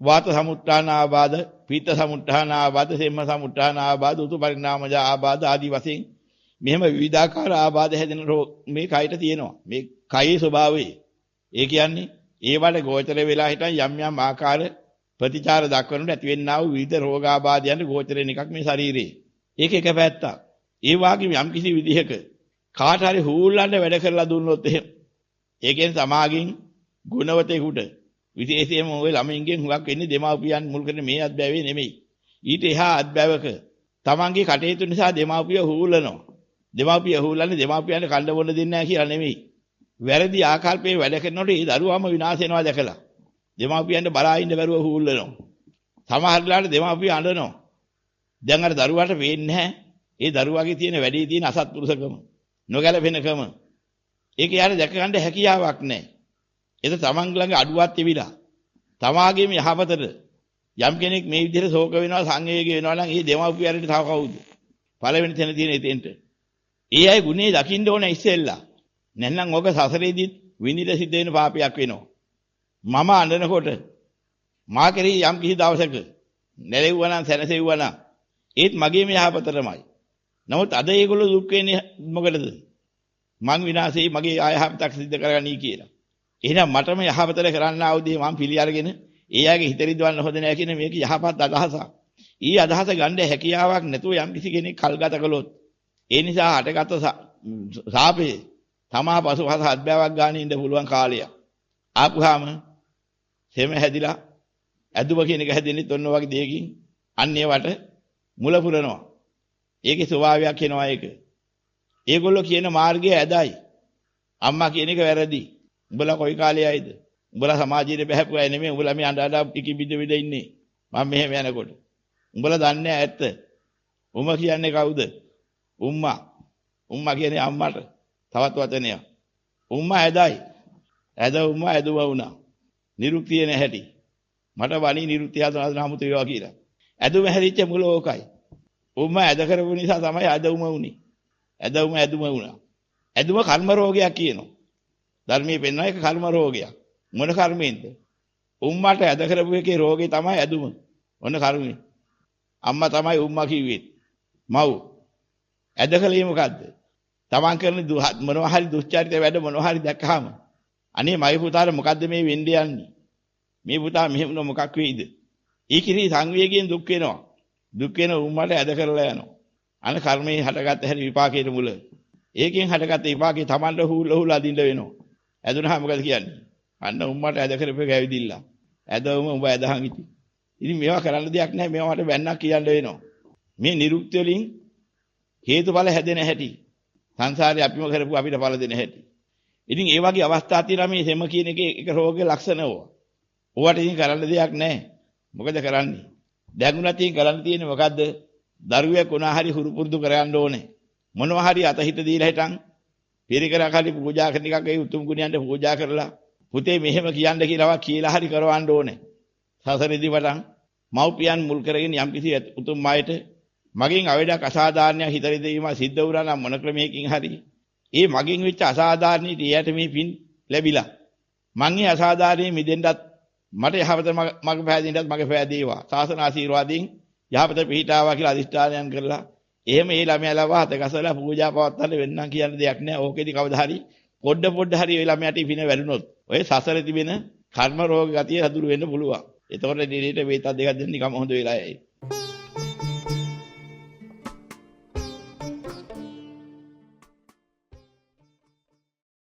වාත සමුත්‍රාණ ආබාධ, පීත සමුත්‍රාණ ආබාධ, සෙම්ම සමුත්‍රාණ ආබාධ, උතු පරිණාමජ ආබාධ ආදී වශයෙන් මෙහෙම විවිධාකාර ආබාධ හැදෙන මේ කයට තියෙනවා. මේ කයේ ස්වභාවය. ඒ කියන්නේ ඒවට ගෝචර වෙලා හිටන් යම් යම් ආකාර ප්‍රතිචාර දක්වනට ඇතිවෙනා වූ විවිධ රෝගාබාධයන් ගෝචරෙන එකක් මේ ශරීරේ. ඒක එක පැත්තක්. ඒ වගේම යම් කිසි විදිහක කාට හරි හූල්ලන්න වැඩ කරලා දුන්නොත් එහෙම ඒ කියන්නේ සමාගින් ගුණවතෙකුට විශේෂයෙන්ම ওই ළමයින්ගෙන් හුඟක් වෙන්නේ දෙමාපියන් මුල් කරගෙන මේ අත්බැවේ නෙමෙයි. ඊට එහා අත්බැවක තමන්ගේ කටයුතු නිසා දෙමාපිය හූල්ලනවා. දෙමාපිය හූල්ලන්නේ දෙමාපියන්ට කන්න බොන්න දෙන්නේ නැහැ කියලා නෙමෙයි. වැරදි ආකල්පයේ වැඩ කරනකොට ඒ දරුවාම විනාශ වෙනවා දැකලා. දෙමාපියන්ට බලා ඉන්න බැරුව හූල්ලනවා. සමහර වෙලාවට දෙමාපිය අඬනවා. දැන් අර දරුවාට වෙන්නේ නැහැ. ඒ දරුවාගේ තියෙන වැඩේ තියෙන අසත්පුරුෂකම, නොගැලපෙනකම. ඒක යාර දැක ගන්න හැකියාවක් නැහැ. ඒක තමන් ළඟ අඩුවක් තිබිලා. තමාගේම යහපතට යම් කෙනෙක් මේ විදිහට ශෝක වෙනවා, සංවේග වෙනවා නම් ඒ දෙමාපියන්ට තව කවුද? පළවෙනි තැන තියෙන එතෙන්ට. ඒ අය ගුණේ දකින්න ඕන ඉස්සෙල්ලා. නැත්නම් ඔක සසරේදීත් විඳින සිද්ධ වෙන පාපයක් වෙනවා. මම අඬනකොට මා කෙරෙහි යම් කිසි දවසක නැලෙව්වා නම් සැනසෙව්වා නම් ඒත් මගේම යහපතටමයි. නමුත් අද ඒගොල්ලෝ දුක් වෙන්නේ මොකටද? මං විනාශේ මගේ ආයහපතක් සිද්ධ කරගන්නී කියලා. එහෙනම් මටම යහපතට කරන්න ආවදී මං පිළි අරගෙන ඒ අයගේ හිත රිදවන්න හොඳ නැහැ කියන මේක යහපත් අදහසක්. ඊ අදහස ගන්න හැකියාවක් නැතුව යම් කිසි කෙනෙක් කල්ගත කළොත් ඒ නිසා හටගත් සාපේ තමා පසුපස අත්බෑවක් ගන්න ඉන්න පුළුවන් කාලයක්. ආපුවාම හැම හැදිලා ඇදුම කියන එක හැදෙන්නේ ඔන්න වගේ දෙයකින් අන්න ඒවට මුල පුරනවා. ඒකේ ස්වභාවයක් වෙනවා ඒක. ඒගොල්ලෝ කියන මාර්ගය ඇදයි. අම්මා කියන එක වැරදි. උඹලා කොයි කාලේ ආයිද? උඹලා සමාජයේ බහැපු අය නෙමෙයි. උඹලා මේ අඬ අඬ පිකි බිද බිද ඉන්නේ. මම මෙහෙම යනකොට. උඹලා දන්නේ ඇත්ත. උඹ කියන්නේ කවුද? උම්මා. උම්මා කියන්නේ අම්මට. තවත් වචනයක්. උම්මා ඇදයි. ඇද උම්මා ඇදුව වුණා. නිරුක්තිය නැහැටි. මට වණී නිරුක්තිය හදන 아무තු ඒවා කියලා. ඇදුම හැදිච්ච මුල ඕකයි. උම්මා ඇද කරපු නිසා තමයි ඇදුම වුනේ. ඇදුම වුණා. ඇදුම කර්ම රෝගයක් කියනවා. ධර්මයේ පෙන්වන එක කර්ම රෝගයක්. මොන කර්මෙන්ද? උම්මාට ඇද කරපු එකේ රෝගේ තමයි ඇදුම. මොන කර්මෙන්? අම්මා තමයි උම්මා කිව්වේ. මව්. ඇද කලේ මොකද්ද? තමන් කරන මොනවා හරි දුස්චරිත වැඩ මොනවා හරි දැක්කහම අනේ මගේ පුතාට මොකද්ද මේ වෙන්න යන්නේ? මේ පුතා මෙහෙම මොකක් වෙයිද? ඊකිරි සංවේගයෙන් දුක් වෙනවා. දුක් වෙන උම්මට ඇද කරලා යනවා. අන කර්මයේ හටගත්ත හැටි විපාකයේ මුල. ඒකෙන් හටගත්ත විපාකේ තමන්ට හුල අදින්න වෙනවා. ඇදුනහම මොකද කියන්නේ? අන්න උම්මට ඇද කරපේක ඇවිදිලා. ඇදවම උඹ ඇදහන් ඉති. ඉතින් මේවා කරන්න දෙයක් නැහැ. මේවා මට වැන්නක් කියන්න වෙනවා. මේ නිරුක්ති වලින් හේතුඵල හැදෙන හැටි. සංසාරේ අපිම කරපු අපිට ඵල දෙන හැටි. ඉතින් ඒ වගේ අවස්ථා තියෙනවා මේ සෙම කියන එකේ එක රෝගයේ ලක්ෂණ ඕවා. ඕවට ඉතින් කරන්න දෙයක් නැහැ. මොකද කරන්නේ? දැඟුණත් ඉතින් කරන්න තියෙන්නේ මොකද්ද? දරුවෙක් උනා හරි හුරු පුරුදු කරගන්න ඕනේ. මොනවා හරි අතහිත දීලා හිටන් පිරිකරක් හරි පූජා කරන එකක් ඒ උතුම් ගුණයන්ට පූජා කරලා පුතේ මෙහෙම කියන්න කියලාවා කියලා හරි කරවන්න ඕනේ. සසරෙදි වටන් මව්පියන් මුල් කරගෙන යම් කිසි උතුම් මායට මගෙන් අවඩක් අසාධාරණයක් හිතරිද වීම සිද්ධ වුණා නම් මොන ක්‍රමයකින් හරි ඒ මගෙන් වෙච්ච අසාධාරණීට ඊයට මේ පින් ලැබිලා මං ඒ අසාධාරණේ මිදෙන්නත් මට යහපත මග පෑදෙන්නත් මග පෑදේවා සාසන ආශිර්වාදයෙන් යහපත පිහිටාවා කියලා අදිෂ්ඨානයන් කරලා එහෙම ඒ ළමයා ලවා හත ගසලා පූජා පවත්වන්න වෙන්නම් කියන දෙයක් නෑ. ඕකෙදි කවදා හරි පොඩ හරි ඒ ළමයාට පින වැඩුණොත් ඔය සසරේ තිබෙන කර්ම රෝග ගතිය හදුරු වෙන්න පුළුවන්. එතකොට දිනේට වේත දෙකක් දෙන්න නිකම් හොඳ වෙලා යයි.